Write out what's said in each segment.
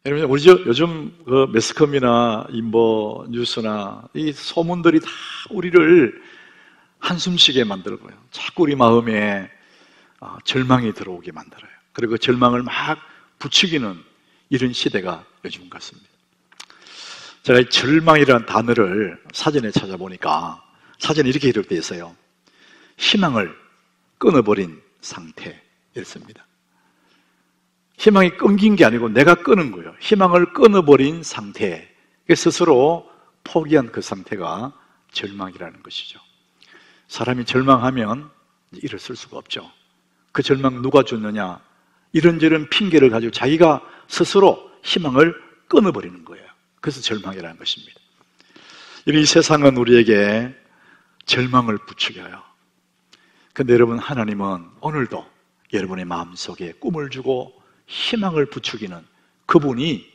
여러분, 우리 요즘 그 매스컴이나 뉴스나 이 소문들이 다 우리를 한숨 쉬게 만들고요. 자꾸 우리 마음에 절망이 들어오게 만들어요. 그리고 그 절망을 막 부추기는 이런 시대가 요즘 같습니다. 제가 이 절망이라는 단어를 사전에 찾아보니까 사전에 이렇게 기록되어 있어요. 희망을 끊어버린 상태였습니다. 희망이 끊긴 게 아니고 내가 끊은 거예요. 희망을 끊어버린 상태, 스스로 포기한 그 상태가 절망이라는 것이죠. 사람이 절망하면 일어설 수가 없죠. 그 절망 누가 줬느냐, 이런저런 핑계를 가지고 자기가 스스로 희망을 끊어버리는 거예요. 그래서 절망이라는 것입니다. 이 세상은 우리에게 절망을 부추겨요. 그런데 여러분, 하나님은 오늘도 여러분의 마음속에 꿈을 주고 희망을 부추기는 그분이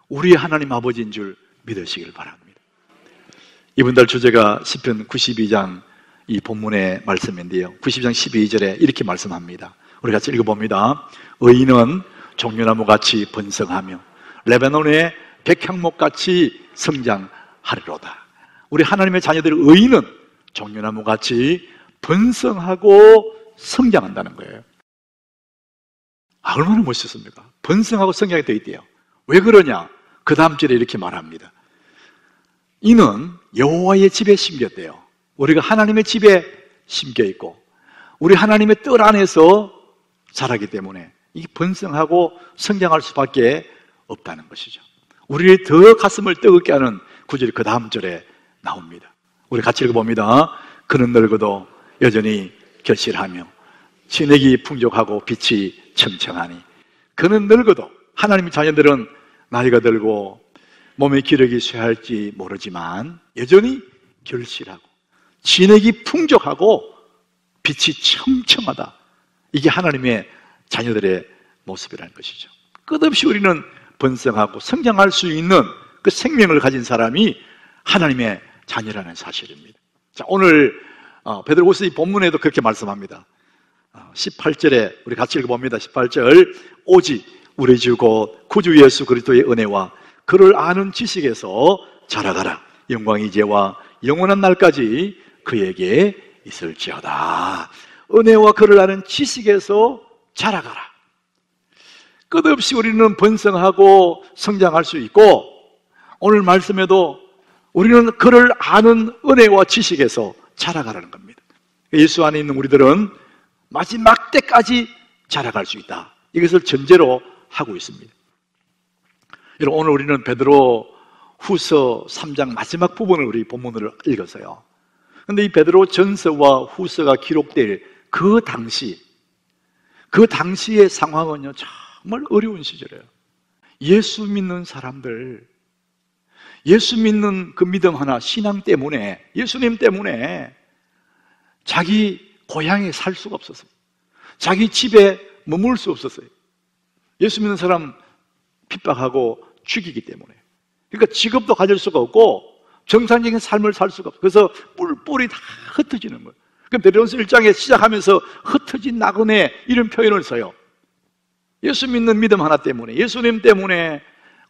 우리 하나님 아버지인 줄 믿으시길 바랍니다. 이번 달 주제가 시편 92장 이 본문의 말씀인데요, 92장 12절에 이렇게 말씀합니다. 우리 같이 읽어봅니다. 의인은 종려나무같이 번성하며 레바논의 백향목같이 성장하리로다. 우리 하나님의 자녀들 의인은 종려나무같이 번성하고 성장한다는 거예요. 얼마나 멋있습니까? 번성하고 성장이 되어 있대요. 왜 그러냐? 그 다음 절에 이렇게 말합니다. 이는 여호와의 집에 심겼대요. 우리가 하나님의 집에 심겨 있고 우리 하나님의 뜰 안에서 자라기 때문에 이 번성하고 성장할 수밖에 없다는 것이죠. 우리를 더 가슴을 뜨겁게 하는 구절이 그 다음 절에 나옵니다. 우리 같이 읽어봅니다. 그는 늙어도 여전히 결실하며 진액이 풍족하고 빛이 청청하니. 그는 늙어도, 하나님의 자녀들은 나이가 들고 몸의 기력이 쇠할지 모르지만 여전히 결실하고 진액이 풍족하고 빛이 청청하다. 이게 하나님의 자녀들의 모습이라는 것이죠. 끝없이 우리는 번성하고 성장할 수 있는 그 생명을 가진 사람이 하나님의 자녀라는 사실입니다. 자, 오늘 베드로후서 이 본문에도 그렇게 말씀합니다. 18절에 우리 같이 읽어봅니다. 18절, 오직 우리 주 곧 구주 예수 그리스도의 은혜와 그를 아는 지식에서 자라가라. 영광이 이제와 영원한 날까지 그에게 있을지어다. 은혜와 그를 아는 지식에서 자라가라. 끝없이 우리는 번성하고 성장할 수 있고, 오늘 말씀에도 우리는 그를 아는 은혜와 지식에서 자라가라는 겁니다. 예수 안에 있는 우리들은 마지막 때까지 자라갈 수 있다. 이것을 전제로 하고 있습니다. 여러분, 오늘 우리는 베드로 후서 3장 마지막 부분을 우리 본문으로 읽었어요. 그런데 이 베드로 전서와 후서가 기록될 그 당시의 상황은요, 정말 어려운 시절이에요. 예수 믿는 사람들, 예수 믿는 그 믿음 하나, 신앙 때문에, 예수님 때문에 자기 고향에 살 수가 없었어요. 자기 집에 머물 수 없었어요. 예수 믿는 사람 핍박하고 죽이기 때문에. 그러니까 직업도 가질 수가 없고 정상적인 삶을 살 수가 없어요. 그래서 뿔뿔이 다 흩어지는 거예요. 그럼 베드로전서 1장에 시작하면서 흩어진 나그네 이런 표현을 써요. 예수 믿는 믿음 하나 때문에, 예수님 때문에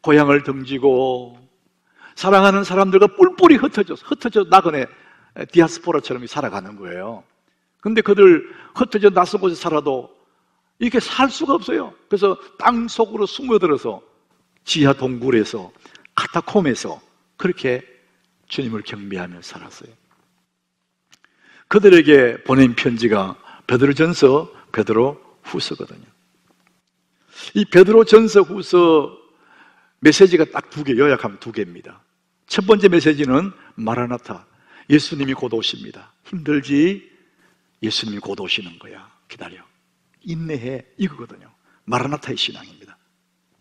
고향을 등지고 사랑하는 사람들과 뿔뿔이 흩어져 나그네 디아스포라처럼 살아가는 거예요. 근데 그들 흩어져 낯선 곳에 살아도 이렇게 살 수가 없어요. 그래서 땅 속으로 숨어들어서 지하 동굴에서, 카타콤에서 그렇게 주님을 경배하며 살았어요. 그들에게 보낸 편지가 베드로전서, 베드로후서거든요. 이 베드로전서, 후서 메시지가 딱 두 개, 요약하면 두 개입니다. 첫 번째 메시지는 마라나타, 예수님이 곧 오십니다. 힘들지? 예수님이 곧 오시는 거야. 기다려. 인내해. 이거거든요. 마라나타의 신앙입니다.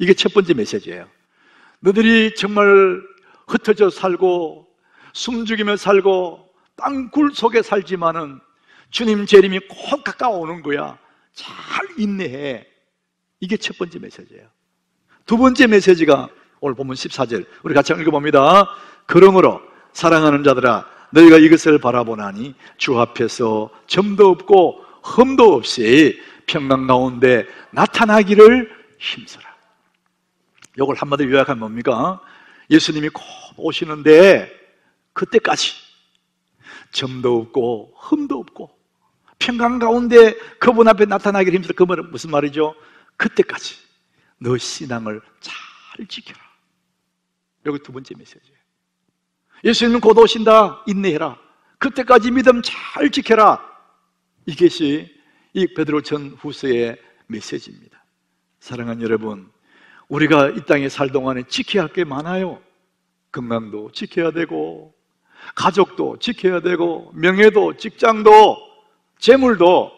이게 첫 번째 메시지예요. 너희들이 정말 흩어져 살고 숨죽이며 살고 땅굴 속에 살지만은 주님 재림이 곧 가까워오는 거야. 잘 인내해. 이게 첫 번째 메시지예요. 두 번째 메시지가 오늘 본문 14절 우리 같이 읽어봅니다. 그러므로 사랑하는 자들아 너희가 이것을 바라보나니 주 앞에서 점도 없고 흠도 없이 평강 가운데 나타나기를 힘써라. 이걸 한마디로 요약하면 뭡니까? 예수님이 곧 오시는데 그때까지 점도 없고 흠도 없고 평강 가운데 그분 앞에 나타나기를 힘써라. 그 말은 무슨 말이죠? 그때까지 너 신앙을 잘 지켜라. 여기 두 번째 메시지예요. 예수님은 곧 오신다. 인내해라. 그때까지 믿음 잘 지켜라. 이것이 이 베드로 전후서의 메시지입니다. 사랑하는 여러분, 우리가 이 땅에 살 동안에 지켜야 할 게 많아요. 건강도 지켜야 되고 가족도 지켜야 되고 명예도 직장도 재물도.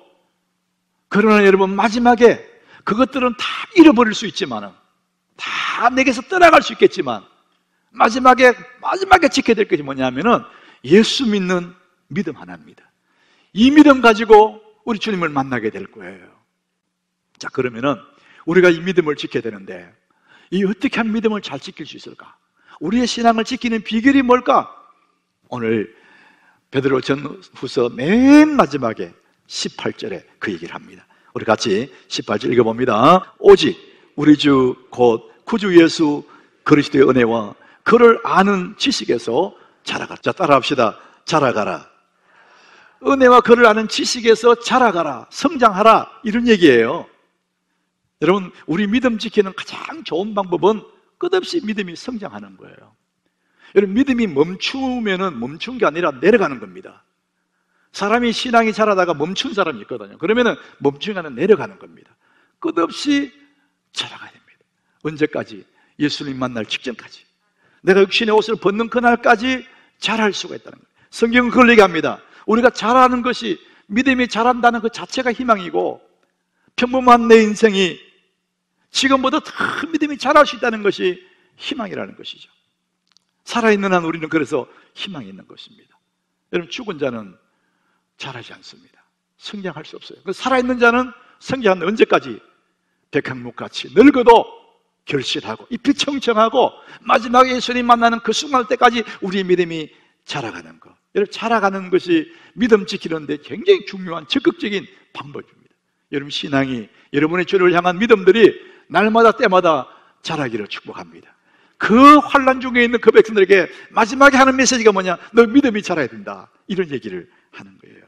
그러나 여러분 마지막에 그것들은 다 잃어버릴 수 있지만 다 내게서 떠나갈 수 있겠지만 마지막에 지켜야 될 것이 뭐냐면은 예수 믿는 믿음 하나입니다. 이 믿음 가지고 우리 주님을 만나게 될 거예요. 자, 그러면은 우리가 이 믿음을 지켜야 되는데 이 어떻게 하면 믿음을 잘 지킬 수 있을까? 우리의 신앙을 지키는 비결이 뭘까? 오늘 베드로 전후서 맨 마지막에 18절에 그 얘기를 합니다. 우리 같이 18절 읽어봅니다. 오직 우리 주 곧 구주 예수 그리스도의 은혜와 그를 아는 지식에서 자라가라. 자, 따라합시다. 자라가라. 은혜와 그를 아는 지식에서 자라가라. 성장하라. 이런 얘기예요. 여러분, 우리 믿음 지키는 가장 좋은 방법은 끝없이 믿음이 성장하는 거예요. 여러분, 믿음이 멈추면은 멈춘 게 아니라 내려가는 겁니다. 사람이 신앙이 자라다가 멈춘 사람이 있거든요. 그러면은 멈춘 게 아니라 내려가는 겁니다. 끝없이 자라가야 됩니다. 언제까지? 예수님 만날 직전까지. 내가 육신의 옷을 벗는 그날까지 자랄 수가 있다는 거예요. 성경은 그걸 얘기합니다. 우리가 자라는 것이, 믿음이 자란다는 그 자체가 희망이고, 평범한 내 인생이 지금보다 더 믿음이 자랄 수 있다는 것이 희망이라는 것이죠. 살아있는 한 우리는 그래서 희망이 있는 것입니다. 여러분, 죽은 자는 자라지 않습니다. 성장할 수 없어요. 살아있는 자는 성장하는 언제까지? 백향목같이 늙어도 결실하고 잎이 청청하고 마지막에 예수님 만나는 그 순간 때까지 우리의 믿음이 자라가는 것. 여러분, 자라가는 것이 믿음 지키는데 굉장히 중요한 적극적인 방법입니다. 여러분, 신앙이 여러분의 주를 향한 믿음들이 날마다 때마다 자라기를 축복합니다. 그 환난 중에 있는 그 백성들에게 마지막에 하는 메시지가 뭐냐? 너 믿음이 자라야 된다. 이런 얘기를 하는 거예요.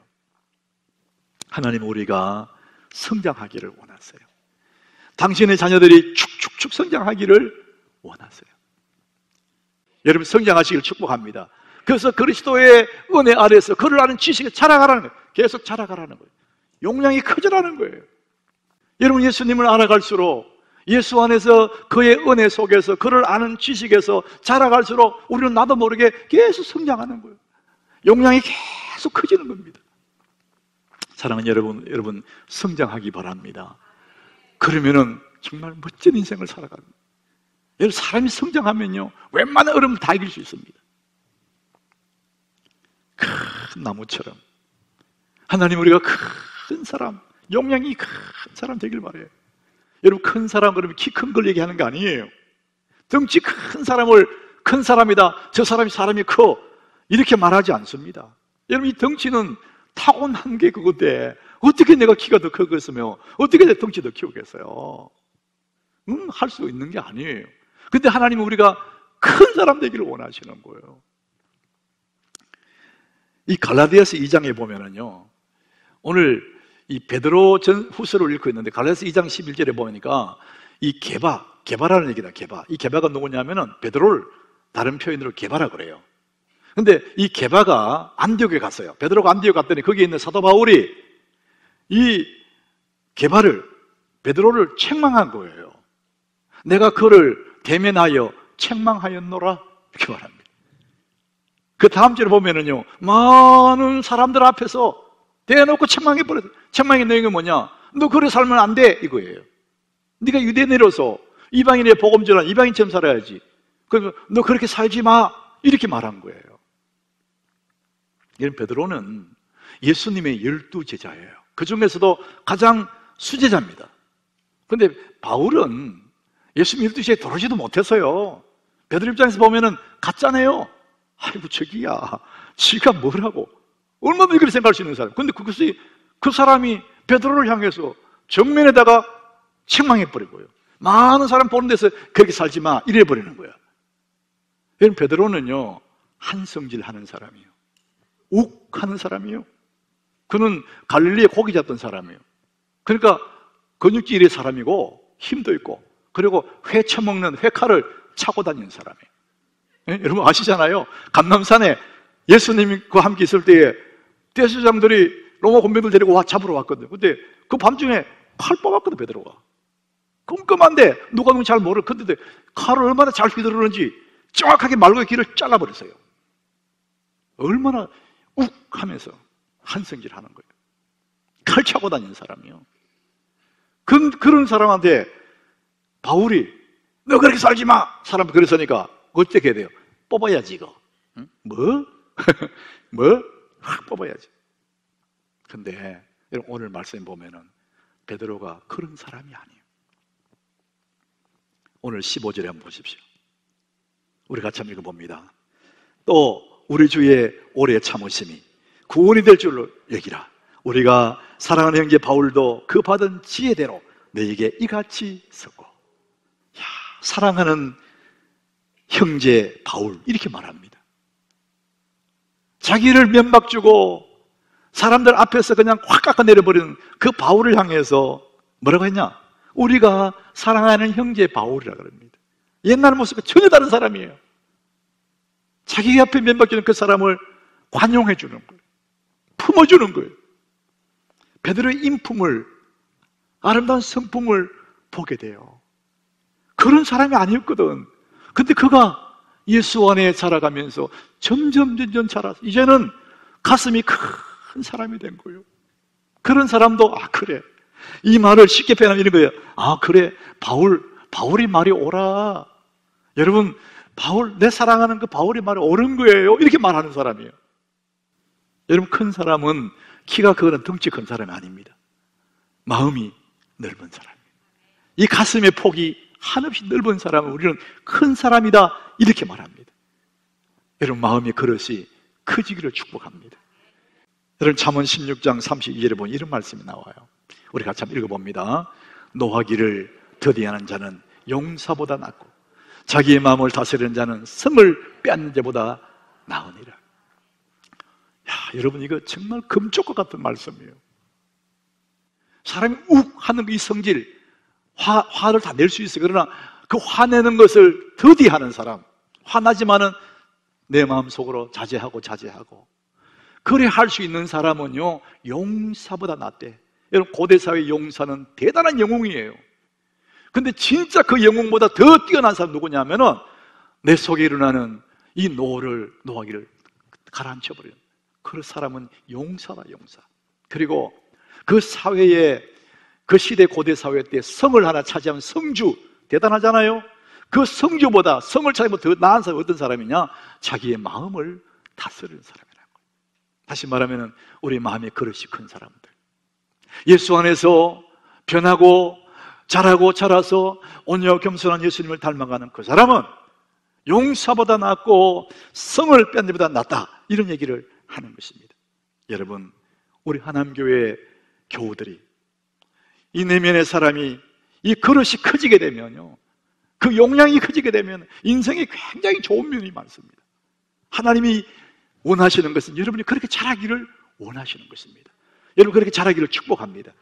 하나님, 우리가 성장하기를 원하세요. 당신의 자녀들이 축축축 성장하기를 원하세요. 여러분, 성장하시기를 축복합니다. 그래서 그리스도의 은혜 아래에서 그를 아는 지식에 자라가라는 거예요. 계속 자라가라는 거예요. 용량이 커져라는 거예요. 여러분, 예수님을 알아갈수록 예수 안에서 그의 은혜 속에서 그를 아는 지식에서 자라갈수록 우리는 나도 모르게 계속 성장하는 거예요. 용량이 계속 커지는 겁니다. 사랑하는 여러분 성장하기 바랍니다. 그러면은 정말 멋진 인생을 살아가는 거예요. 여러분, 사람이 성장하면요 웬만한 어려움을 다 이길 수 있습니다. 큰 나무처럼 하나님, 우리가 큰 사람, 용량이 큰 사람 되길 바래요. 여러분, 큰 사람 그러면 키 큰 걸 얘기하는 거 아니에요. 덩치 큰 사람을 큰 사람이다, 저 사람이 커, 이렇게 말하지 않습니다. 여러분, 이 덩치는 타고난 게 그건데 어떻게 내가 키가 더 크겠으며 어떻게 내 덩치 더 키우겠어요? 할 수 있는 게 아니에요. 근데 하나님은 우리가 큰 사람 되기를 원하시는 거예요. 이 갈라디아서 2장에 보면은요, 오늘 이 베드로 전 후서를 읽고 있는데 갈라디아서 2장 11절에 보니까 이 게바라는 얘기다. 이 게바가 누구냐면은 베드로를 다른 표현으로 게바라 그래요. 근데 이 게바가 안디옥에 갔어요. 베드로가 안디옥 갔더니 거기에 있는 사도 바울이 이 베드로를 책망한 거예요. 내가 그를 대면하여 책망하였노라, 이렇게 말합니다. 그 다음 절에 보면은요, 많은 사람들 앞에서 대놓고 책망해버렸어요. 책망의 내용이 뭐냐? 너 그래 살면 안 돼, 이거예요. 네가 유대 내려서 이방인의 복음 전한 이방인처럼 살아야지. 그러면 너 그렇게 살지 마, 이렇게 말한 거예요. 이런 베드로는 예수님의 12제자예요. 그 중에서도 가장 수제자입니다. 그런데 바울은 예수님 12제자에 들어오지도 못했어요. 베드로 입장에서 보면은 가짜네요. 아이고 저기야, 지가 뭐라고, 얼마나 그렇게 생각할 수 있는 사람. 근데 그것이 그 사람이 베드로를 향해서 정면에다가 책망해버리고요. 많은 사람 보는 데서 그렇게 살지 마 이래버리는 거야. 여러분, 베드로는요 한성질 하는 사람이에요. 욱 하는 사람이에요. 그는 갈릴리에 고기 잡던 사람이에요. 그러니까 근육질의 사람이고 힘도 있고, 그리고 회 처먹는 회칼을 차고 다니는 사람이에요. 예? 여러분 아시잖아요. 감람산에 예수님과 함께 있을 때에 대제사장들이 로마 군병들 데리고 잡으러 왔거든요. 근데 그 밤중에 칼 뽑았거든, 베드로가. 끔끔한데 누가 누군지 잘 모르. 근데 칼을 얼마나 잘 휘두르는지 정확하게 말고의 길을 잘라버렸어요. 얼마나 욱 하면서 한성질 하는 거예요. 칼 차고 다니는 사람이요. 그런 사람한테 바울이 너 그렇게 살지 마! 사람 그랬으니까 어떻게 해야 돼요? 뽑아야지 이거. 응? 뭐? 뭐? 확 뽑아야지. 근데 여러분, 오늘 말씀 보면은 베드로가 그런 사람이 아니에요. 오늘 15절에 한번 보십시오. 우리 같이 한번 읽어봅니다. 또 우리 주의 오래 참으심이 구원이 될 줄로 여기라. 우리가 사랑하는 형제 바울도 그 받은 지혜대로 너에게 이같이 썼고. 야, 사랑하는 형제 바울 이렇게 말합니다. 자기를 면박 주고 사람들 앞에서 그냥 확 깎아내려버리는 그 바울을 향해서 뭐라고 했냐? 우리가 사랑하는 형제 바울이라 그럽니다. 옛날 모습과 전혀 다른 사람이에요. 자기 앞에 면박 주는 그 사람을 관용해 주는 거예요. 품어주는 거예요. 베드로의 인품을, 아름다운 성품을 보게 돼요. 그런 사람이 아니었거든. 근데 그가 예수 안에 자라가면서 점점 자라서 이제는 가슴이 큰 사람이 된 거예요. 그런 사람도 그래, 이 말을 쉽게 표현하면 이런 거예요. 그래, 바울이 말이 옳아. 여러분, 내 사랑하는 그 바울이 말이 옳은 거예요. 이렇게 말하는 사람이에요. 여러분, 큰 사람은 키가 크거나 덩치 큰 사람이 아닙니다. 마음이 넓은 사람이에요. 이 가슴의 폭이 한없이 넓은 사람은 우리는 큰 사람이다 이렇게 말합니다. 여러분, 마음의 그릇이 커지기를 축복합니다. 여러분, 잠언 16장 32절에 보면 이런 말씀이 나와요. 우리 같이 한번 읽어봅니다. 노하기를 더디하는 자는 용사보다 낫고 자기의 마음을 다스리는 자는 성을 빼앗는 자보다 나으니라. 여러분, 이거 정말 금쪽과 같은 말씀이에요. 사람이 욱 하는 이 성질, 화를 다 낼 수 있어요. 그러나 그 화내는 것을 더디하는 사람, 화나지만은 내 마음속으로 자제하고 그래 할 수 있는 사람은요 용사보다 낫대. 여러분, 고대사회 용사는 대단한 영웅이에요. 근데 진짜 그 영웅보다 더 뛰어난 사람 누구냐면은 내 속에 일어나는 이 노하기를 가라앉혀버리는 그 사람은 용사다, 용사. 그리고 그 사회에, 그 시대 고대 사회 때 성을 하나 차지하면 성주, 대단하잖아요. 그 성주보다, 성을 차지하면 더 나은 사람이 어떤 사람이냐? 자기의 마음을 다스리는 사람이라는 거예요. 다시 말하면 우리 마음의 그릇이 큰 사람들, 예수 안에서 변하고 자라서 온유하고 겸손한 예수님을 닮아가는 그 사람은 용사보다 낫고 성을 뺀 데보다 낫다, 이런 얘기를 하는 것입니다. 여러분, 우리 하나님교회 교우들이 이 내면의 사람이 이 그릇이 커지게 되면요, 그 용량이 커지게 되면 인생에 굉장히 좋은 면이 많습니다. 하나님이 원하시는 것은 여러분이 그렇게 자라기를 원하시는 것입니다. 여러분, 그렇게 자라기를 축복합니다.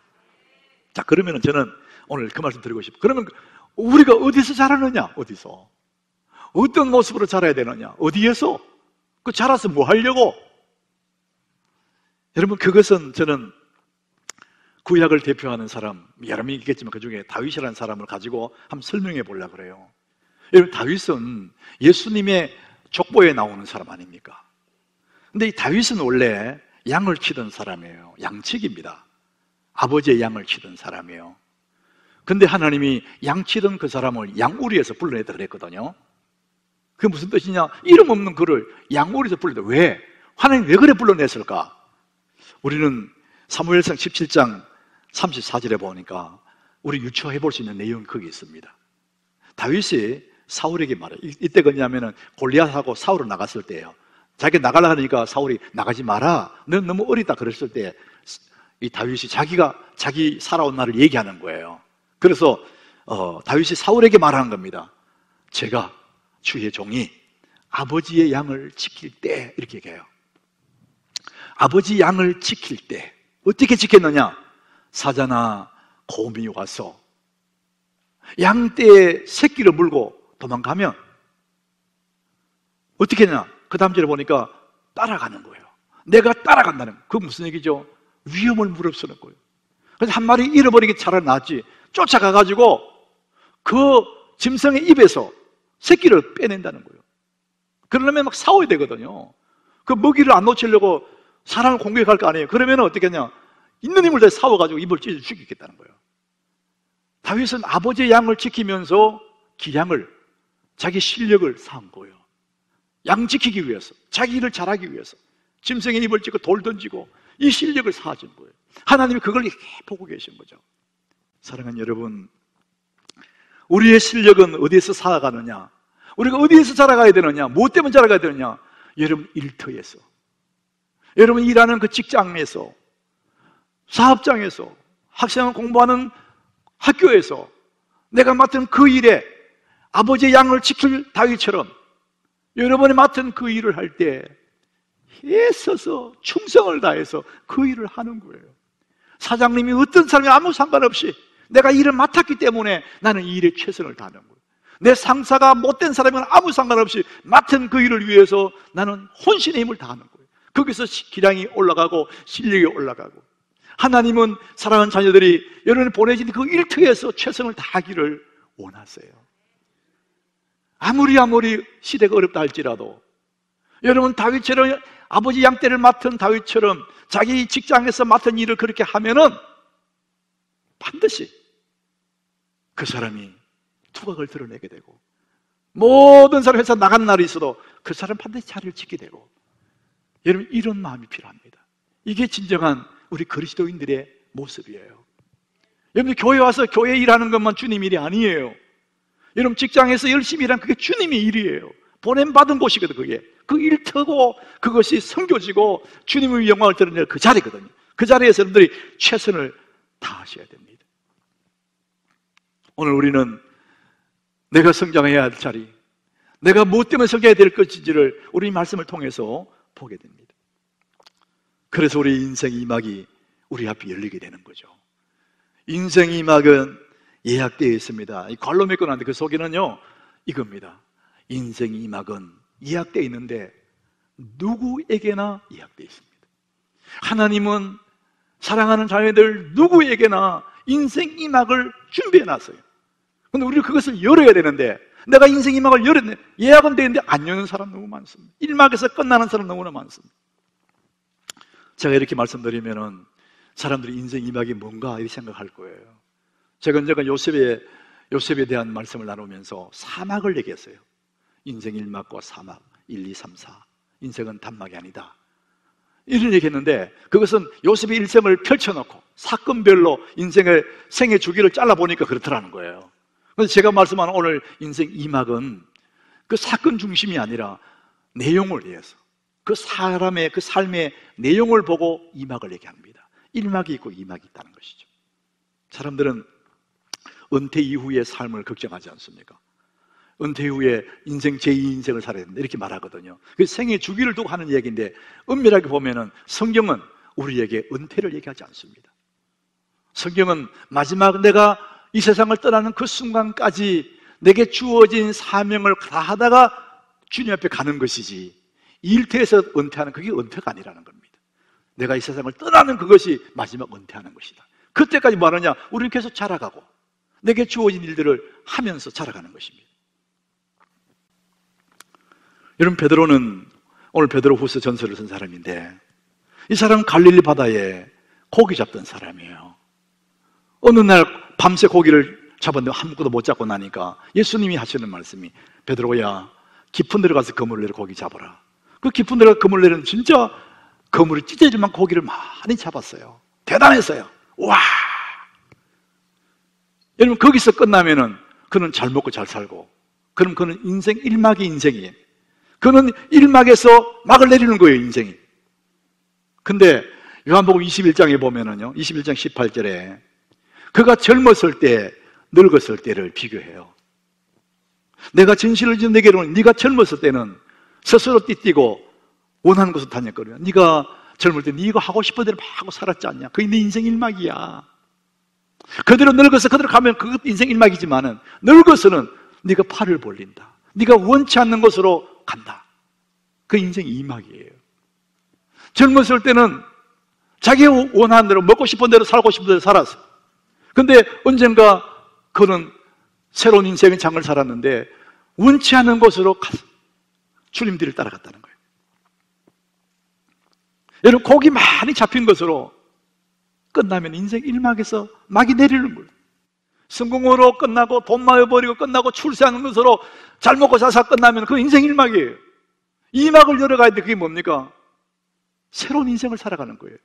자, 그러면 저는 오늘 그 말씀 드리고 싶어요. 그러면 우리가 어디서 자라느냐? 어디서? 어떤 모습으로 자라야 되느냐? 어디에서? 그 자라서 뭐 하려고? 여러분, 그것은 저는 구약을 대표하는 사람, 여러 명이 있겠지만 그 중에 다윗이라는 사람을 가지고 한번 설명해 보려고 그래요. 여러분, 다윗은 예수님의 족보에 나오는 사람 아닙니까? 근데 이 다윗은 원래 양을 치던 사람이에요. 양치기입니다. 아버지의 양을 치던 사람이에요. 근데 하나님이 양 치던 그 사람을 양우리에서 불러냈다 그랬거든요. 그게 무슨 뜻이냐? 이름 없는 그를 양우리에서 불러냈다. 왜? 하나님 왜 그래 불러냈을까? 우리는 사무엘상 17장 34절에 보니까 우리 유추해 볼 수 있는 내용이 거기 있습니다. 다윗이 사울에게 말해요. 이때 그냐면은 골리앗하고 사울을 나갔을 때예요. 자기가 나가려고 하니까 사울이 나가지 마라. 넌 너무 어리다 그랬을 때 이 다윗이 자기 살아온 날을 얘기하는 거예요. 그래서 다윗이 사울에게 말하는 겁니다. 제가 주의 종이 아버지의 양을 지킬 때, 이렇게 얘기해요. 아버지 양을 지킬 때 어떻게 지켰느냐? 사자나 곰이 와서 양떼의 새끼를 물고 도망가면 어떻게 했냐? 그 다음 절에 보니까 따라가는 거예요. 내가 따라간다는 거예요. 그건 무슨 얘기죠? 위험을 무릅쓰는 거예요. 그래서 한 마리 잃어버리기 차라리 낫지. 쫓아가가지고 그 짐승의 입에서 새끼를 빼낸다는 거예요. 그러려면 막 싸워야 되거든요. 그 먹이를 안 놓치려고 사람을 공격할 거 아니에요. 그러면 어떻게 하냐? 있는 힘을 다 싸워가지고 입을 찢어 죽이겠다는 거예요. 다윗은 아버지의 양을 지키면서 기량을, 자기 실력을 쌓은 거예요. 양 지키기 위해서, 자기 일을 잘하기 위해서 짐승의 입을 찢고 돌 던지고 이 실력을 쌓아준 거예요. 하나님이 그걸 이렇게 보고 계신 거죠. 사랑하는 여러분, 우리의 실력은 어디에서 쌓아가느냐? 우리가 어디에서 자라가야 되느냐? 무엇 때문에 자라가야 되느냐? 여러분 일터에서, 여러분 일하는 그 직장에서, 사업장에서, 학생을 공부하는 학교에서 내가 맡은 그 일에 아버지의 양을 지킬 다윗처럼 여러분이 맡은 그 일을 할 때 애써서 충성을 다해서 그 일을 하는 거예요. 사장님이 어떤 사람이 아무 상관없이 내가 일을 맡았기 때문에 나는 이 일에 최선을 다하는 거예요. 내 상사가 못된 사람이면 아무 상관없이 맡은 그 일을 위해서 나는 혼신의 힘을 다하는 거예요. 거기서 기량이 올라가고 실력이 올라가고, 하나님은 사랑하는 자녀들이 여러분이 보내진 그 일터에서 최선을 다하기를 원하세요. 아무리 시대가 어렵다 할지라도 여러분 다윗처럼, 아버지 양떼를 맡은 다윗처럼 자기 직장에서 맡은 일을 그렇게 하면은 반드시 그 사람이 두각을 드러내게 되고, 모든 사람 회사 나간 날이 있어도 그 사람 반드시 자리를 지키게 되고, 여러분 이런 마음이 필요합니다. 이게 진정한 우리 그리스도인들의 모습이에요. 여러분 교회 와서 교회 일하는 것만 주님 일이 아니에요. 여러분 직장에서 열심히 일하는 그게 주님의 일이에요. 보냄받은 곳이거든. 그게 그 일터고 그것이 섬겨지고 주님의 영광을 드러낼 그 자리거든요. 그 자리에서 여러분들이 최선을 다하셔야 됩니다. 오늘 우리는 내가 성장해야 할 자리, 내가 무엇 때문에 성장해야 될 것인지를 우리 말씀을 통해서 보게 됩니다. 그래서 우리 인생 2막이 우리 앞에 열리게 되는 거죠. 인생 2막은 예약되어 있습니다. 이 관로 메꿔놨는데 그 속에는요 이겁니다. 인생 2막은 예약되어 있는데 누구에게나 예약되어 있습니다. 하나님은 사랑하는 자녀들 누구에게나 인생 2막을 준비해놨어요. 근데 우리는 그것을 열어야 되는데, 내가 인생 2막을 열었네, 예약은 되는데 안 여는 사람 너무 많습니다. 1막에서 끝나는 사람 너무나 많습니다. 제가 이렇게 말씀드리면은 사람들이 인생 2막이 뭔가 이렇게 생각할 거예요. 제가 요셉에 대한 말씀을 나누면서 4막을 얘기했어요. 인생 1막과 4막, 1, 2, 3, 4. 인생은 단막이 아니다, 이런 얘기 했는데, 그것은 요셉의 일생을 펼쳐놓고 사건별로 인생의 생애 주기를 잘라보니까 그렇더라는 거예요. 그래서 제가 말씀하는 오늘 인생 2막은 그 사건 중심이 아니라 내용을 위해서, 그 사람의 그 삶의 내용을 보고 2막을 얘기합니다. 1막이 있고 2막이 있다는 것이죠. 사람들은 은퇴 이후의 삶을 걱정하지 않습니까? 은퇴 후에 인생 제2인생을 살아야 된다 이렇게 말하거든요. 그 생애 주기를 두고 하는 얘기인데, 엄밀하게 보면은 성경은 우리에게 은퇴를 얘기하지 않습니다. 성경은 마지막 내가 이 세상을 떠나는 그 순간까지 내게 주어진 사명을 다하다가 주님 앞에 가는 것이지, 일터에서 은퇴하는 그게 은퇴가 아니라는 겁니다. 내가 이 세상을 떠나는 그것이 마지막 은퇴하는 것이다. 그때까지 뭐 하느냐? 우리는 계속 자라가고 내게 주어진 일들을 하면서 자라가는 것입니다. 여러분, 베드로는 오늘 베드로후서 전서를 쓴 사람인데, 이 사람은 갈릴리 바다에 고기 잡던 사람이에요. 어느 날 밤새 고기를 잡았는데 아무것도 못 잡고 나니까 예수님이 하시는 말씀이, 베드로야 깊은 데로 가서 그물을 내려 고기 잡아라. 그 깊은 데로 그물을 내려는 진짜 그물이 찢어질 만큼 고기를 많이 잡았어요. 대단했어요. 와! 여러분, 거기서 끝나면은 그는 잘 먹고 잘 살고 그럼 그는 인생 1막이 인생이에요. 그는 1막에서 막을 내리는 거예요, 인생이. 근데 요한복음 21장에 보면은요, 21장 18절에 그가 젊었을 때, 늙었을 때를 비교해요. 내가 진실을 지은 내게로는 네가 젊었을 때는 스스로 띠뛰고 원하는 곳을 다녔거든요. 네가 젊을 때 네가 하고 싶은 대로 막 하고 살았지 않냐? 그게 네 인생 1막이야. 그대로 늙어서 그대로 가면 그것도 인생 1막이지만은 늙어서는 네가 팔을 벌린다. 네가 원치 않는 곳으로 간다. 그 인생 2막이에요. 젊었을 때는 자기 원하는 대로 먹고 싶은 대로 살고 싶은 대로 살았어. 근데 언젠가 그는 새로운 인생의 장을 살았는데 원치 않는 곳으로 가서 주님 뒤를 따라갔다는 거예요. 여러분, 고기 많이 잡힌 것으로 끝나면 인생 1막에서 막이 내리는 거예요. 성공으로 끝나고 돈 많이 버리고 끝나고 출세하는 것으로 잘 먹고 사서 끝나면 그 인생 1막이에요. 2막을 열어가야 돼. 그게 뭡니까? 새로운 인생을 살아가는 거예요.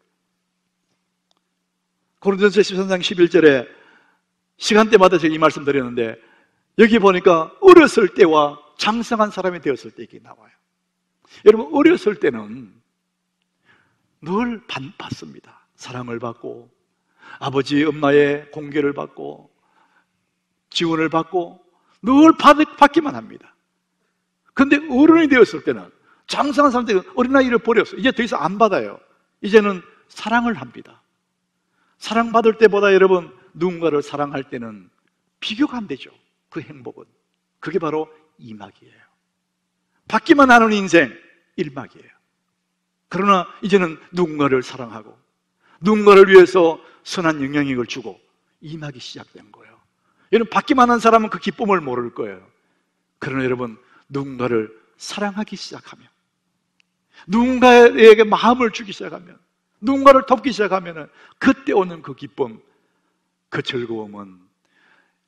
고린도전서 13장 11절에 시간대마다 제가 이 말씀 드렸는데 여기 보니까 어렸을 때와 장성한 사람이 되었을 때 이게 나와요. 여러분, 어렸을 때는 늘 받습니다. 사랑을 받고 아버지 엄마의 공개를 받고 지원을 받고 늘 받기만 합니다. 근데 어른이 되었을 때는, 장성한 사람들은 어린아이를 버렸어요. 이제 더 이상 안 받아요. 이제는 사랑을 합니다. 사랑받을 때보다 여러분, 누군가를 사랑할 때는 비교가 안 되죠. 그 행복은. 그게 바로 2막이에요. 받기만 하는 인생 1막이에요. 그러나 이제는 누군가를 사랑하고 누군가를 위해서 선한 영향력을 주고 2막이 시작된 거예요. 여러분, 받기만 한 사람은 그 기쁨을 모를 거예요. 그러나 여러분, 누군가를 사랑하기 시작하면, 누군가에게 마음을 주기 시작하면, 누군가를 돕기 시작하면 그때 오는 그 기쁨, 그 즐거움은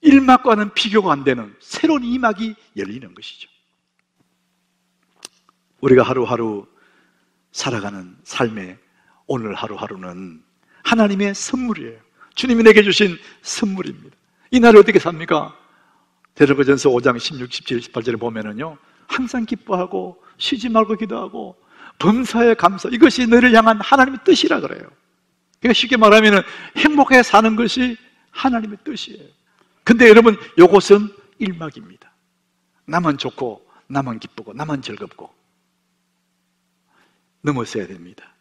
1막과는 비교가 안 되는 새로운 2막이 열리는 것이죠. 우리가 하루하루 살아가는 삶의 오늘 하루하루는 하나님의 선물이에요. 주님이 내게 주신 선물입니다. 이 날을 어떻게 삽니까? 데살로니가전서 5장 16, 17, 18절에 보면은요, 항상 기뻐하고 쉬지 말고 기도하고 범사에 감사, 이것이 너를 향한 하나님의 뜻이라 그래요. 그러니까 쉽게 말하면 행복하게 사는 것이 하나님의 뜻이에요. 근데 여러분, 이것은 1막입니다. 나만 좋고 나만 기쁘고 나만 즐겁고 넘어서야 됩니다.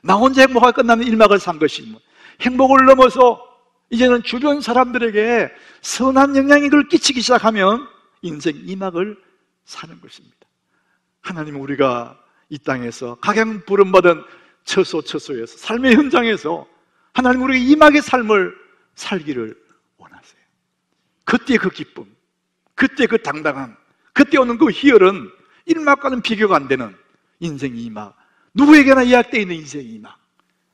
나 혼자 행복하게 끝나면 1막을 산 것이 행복을 넘어서 이제는 주변 사람들에게 선한 영향력을 끼치기 시작하면 인생 2막을 사는 것입니다. 하나님은 우리가 이 땅에서 각양 부름받은 처소에서 삶의 현장에서 하나님 우리가 2막의 삶을 살기를 원하세요. 그때 그 기쁨, 그때 그 당당함, 그때 오는 그 희열은 1막과는 비교가 안 되는 인생 2막, 누구에게나 예약되어 있는 인생 2막.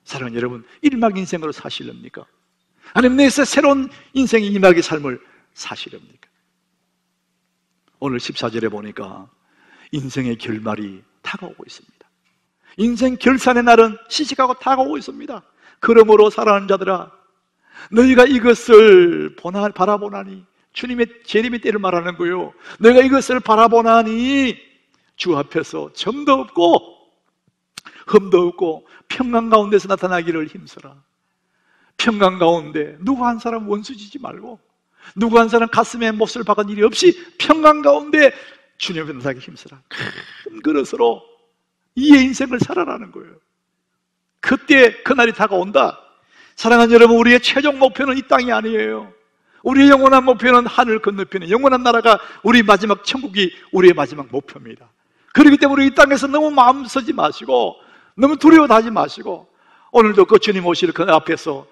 사랑하는 여러분, 1막 인생으로 사시렵니까? 아니면 내에서 새로운 인생의 2막의 삶을 사시렵니까? 오늘 14절에 보니까 인생의 결말이 다가오고 있습니다. 인생 결산의 날은 시식하고 다가오고 있습니다. 그러므로 사랑하는 자들아, 너희가 이것을 바라보나니, 주님의 재림의 때를 말하는 거예요. 너희가 이것을 바라보나니 주 앞에서 점도 없고 흠도 없고 평강 가운데서 나타나기를 힘써라. 평강 가운데 누구 한 사람 원수지지 말고, 누구 한 사람 가슴에 못을 박은 일이 없이 평강 가운데 주님 앞에 나타나기 힘써라. 큰 그릇으로 이의 인생을 살아라는 거예요. 그때 그날이 다가온다. 사랑하는 여러분, 우리의 최종 목표는 이 땅이 아니에요. 우리의 영원한 목표는 하늘 건너편에 영원한 나라가, 우리 마지막 천국이 우리의 마지막 목표입니다. 그렇기 때문에 우리 이 땅에서 너무 마음 쓰지 마시고 너무 두려워하지 마시고, 오늘도 그 주님 오실 그 앞에서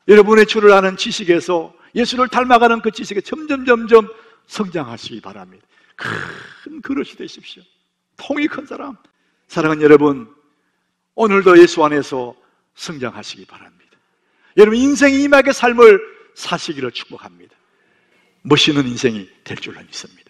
여러분의 주를 아는 지식에서 예수를 닮아가는 그 지식에 점점 성장하시기 바랍니다. 큰 그릇이 되십시오. 통이 큰 사람. 사랑하는 여러분, 오늘도 예수 안에서 성장하시기 바랍니다. 여러분, 인생 2막의 삶을 사시기를 축복합니다. 멋있는 인생이 될 줄로 믿습니다.